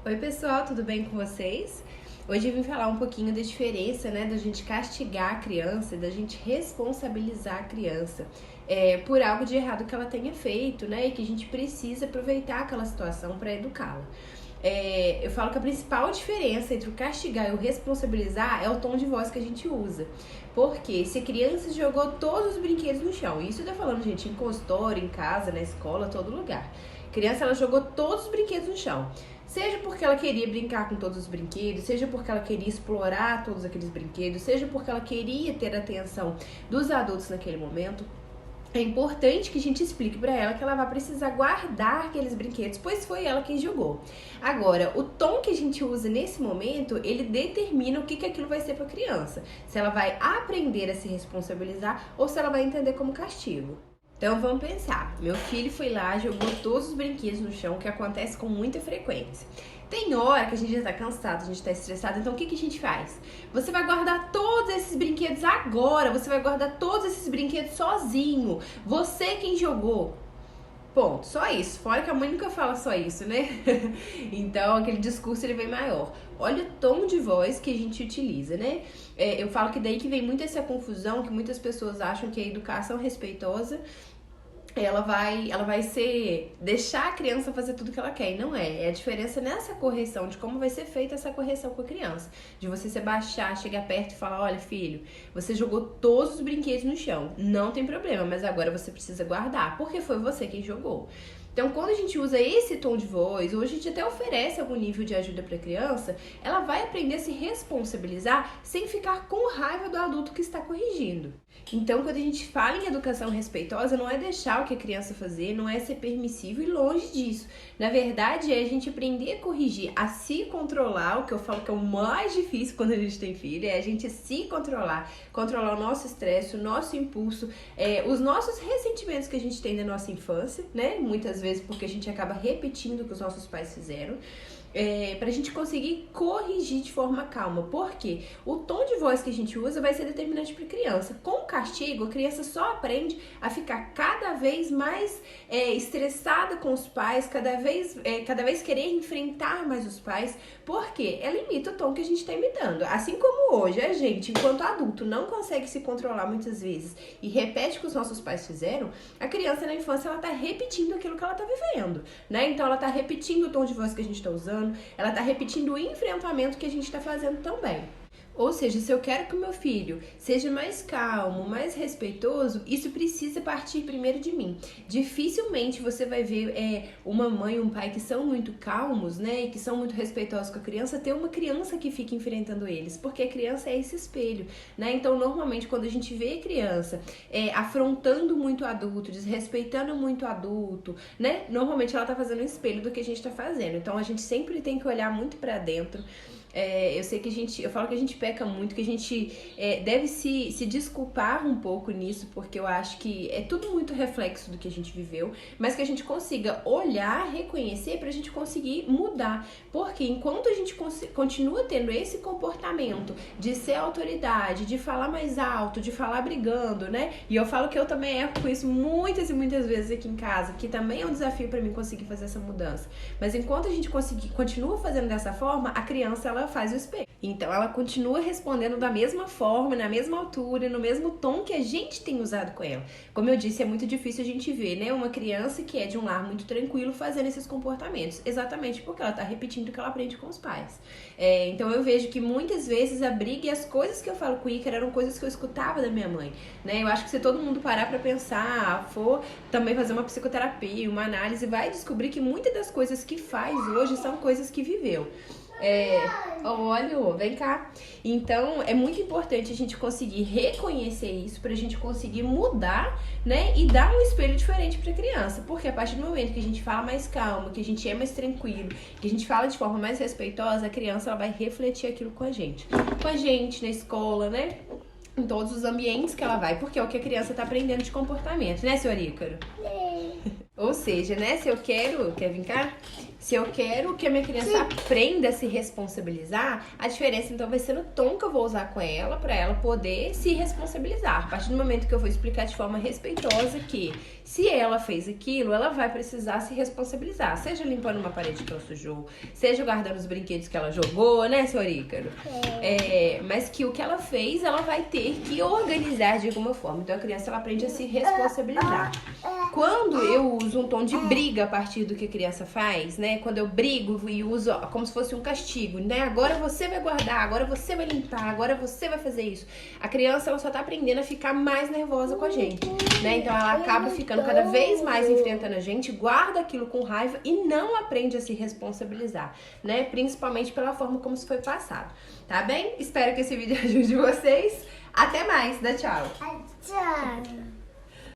Oi pessoal, tudo bem com vocês? Hoje eu vim falar um pouquinho da diferença, da gente castigar a criança e da gente responsabilizar a criança por algo de errado que ela tenha feito, e que a gente precisa aproveitar aquela situação para educá-la. Eu falo que a principal diferença entre o castigar e o responsabilizar é o tom de voz que a gente usa. Porque se a criança jogou todos os brinquedos no chão, isso eu tô falando, gente, em consultório, em casa, na escola, todo lugar. A criança, ela jogou todos os brinquedos no chão. Seja porque ela queria brincar com todos os brinquedos, seja porque ela queria explorar todos aqueles brinquedos, seja porque ela queria ter a atenção dos adultos naquele momento. É importante que a gente explique para ela que ela vai precisar guardar aqueles brinquedos, pois foi ela quem jogou. Agora, o tom que a gente usa nesse momento, ele determina o que aquilo vai ser para a criança. Se ela vai aprender a se responsabilizar ou se ela vai entender como castigo. Então vamos pensar, meu filho foi lá, jogou todos os brinquedos no chão, que acontece com muita frequência. Tem hora que a gente já tá cansado, a gente tá estressado, então o que a gente faz? Você vai guardar todos esses brinquedos agora, você vai guardar todos esses brinquedos sozinho, você quem jogou. Ponto, só isso, fora que a mãe nunca fala só isso, né? Então aquele discurso ele vem maior. Olha o tom de voz que a gente utiliza, né? Eu falo que daí que vem muito essa confusão, que muitas pessoas acham que a educação respeitosa ela vai ser deixar a criança fazer tudo que ela quer, e não é. É a diferença nessa correção, de como vai ser feita essa correção com a criança. De você se abaixar, chegar perto e falar, olha filho, você jogou todos os brinquedos no chão, não tem problema, mas agora você precisa guardar, porque foi você quem jogou. Então, quando a gente usa esse tom de voz, ou a gente até oferece algum nível de ajuda para a criança, ela vai aprender a se responsabilizar sem ficar com raiva do adulto que está corrigindo. Então, quando a gente fala em educação respeitosa, não é deixar o que a criança fazer, não é ser permissivo e longe disso. Na verdade, é a gente aprender a corrigir, a se controlar, o que eu falo que é o mais difícil quando a gente tem filho, é a gente se controlar, controlar o nosso estresse, o nosso impulso, os nossos ressentimentos que a gente tem da nossa infância, né? Muitas vezes porque a gente acaba repetindo o que os nossos pais fizeram, pra gente conseguir corrigir de forma calma. Porque o tom de voz que a gente usa vai ser determinante para a criança. Com o castigo, a criança só aprende a ficar cada vez mais estressada com os pais, cada vez querer enfrentar mais os pais, porque ela imita o tom que a gente está imitando. Assim como hoje a gente, enquanto adulto, não consegue se controlar muitas vezes e repete o que os nossos pais fizeram, a criança na infância ela está repetindo aquilo que ela está vivendo, né? Então ela está repetindo o tom de voz que a gente está usando, ela tá repetindo o enfrentamento que a gente tá fazendo também. Ou seja, se eu quero que o meu filho seja mais calmo, mais respeitoso, isso precisa partir primeiro de mim. Dificilmente você vai ver uma mãe e um pai que são muito calmos, e que são muito respeitosos com a criança, ter uma criança que fica enfrentando eles, porque a criança é esse espelho, Então, normalmente, quando a gente vê a criança afrontando muito o adulto, desrespeitando muito o adulto, Normalmente ela tá fazendo um espelho do que a gente tá fazendo. Então, a gente sempre tem que olhar muito pra dentro. Eu sei que eu falo que a gente peca muito, que a gente deve se desculpar um pouco nisso, porque eu acho que é tudo muito reflexo do que a gente viveu, mas que a gente consiga olhar, reconhecer pra gente conseguir mudar. Porque enquanto a gente continua tendo esse comportamento de ser autoridade, de falar mais alto, de falar brigando, E eu falo que eu também erro com isso muitas e muitas vezes aqui em casa, que também é um desafio pra mim conseguir fazer essa mudança. Mas enquanto a gente continua fazendo dessa forma, a criança, ela faz o espelho. Então ela continua respondendo da mesma forma, na mesma altura, no mesmo tom que a gente tem usado com ela. Como eu disse, é muito difícil a gente ver, uma criança que é de um lar muito tranquilo fazendo esses comportamentos, exatamente porque ela tá repetindo o que ela aprende com os pais. Então eu vejo que muitas vezes a briga e as coisas que eu falo com o Ícaro eram coisas que eu escutava da minha mãe, Eu acho que se todo mundo parar pra pensar, for também fazer uma psicoterapia, uma análise, vai descobrir que muitas das coisas que faz hoje são coisas que viveu. Olha, vem cá. Então é muito importante a gente conseguir reconhecer isso pra gente conseguir mudar, e dar um espelho diferente pra criança. Porque a partir do momento que a gente fala mais calmo, que a gente é mais tranquilo, que a gente fala de forma mais respeitosa, a criança ela vai refletir aquilo com a gente na escola, em todos os ambientes que ela vai, porque é o que a criança tá aprendendo de comportamento, senhor Ícaro? Ou seja, se eu quero... Quer vir cá? Se eu quero que a minha criança aprenda a se responsabilizar, a diferença então vai ser no tom que eu vou usar com ela, pra ela poder se responsabilizar. A partir do momento que eu vou explicar de forma respeitosa que se ela fez aquilo, ela vai precisar se responsabilizar. Seja limpando uma parede que ela sujou, seja guardando os brinquedos que ela jogou, né, senhor Ícaro? Mas que o que ela fez, ela vai ter que organizar de alguma forma. Então a criança ela aprende a se responsabilizar. Quando eu uso um tom de briga a partir do que a criança faz, né? Quando eu brigo e uso como se fosse um castigo, né? Agora você vai guardar, agora você vai limpar, agora você vai fazer isso. A criança ela só tá aprendendo a ficar mais nervosa com a gente, né? Então ela acaba ficando cada vez mais enfrentando a gente, guarda aquilo com raiva e não aprende a se responsabilizar, né? Principalmente pela forma como isso foi passado, tá bem? Espero que esse vídeo ajude vocês. Até mais, dá tchau! Tchau!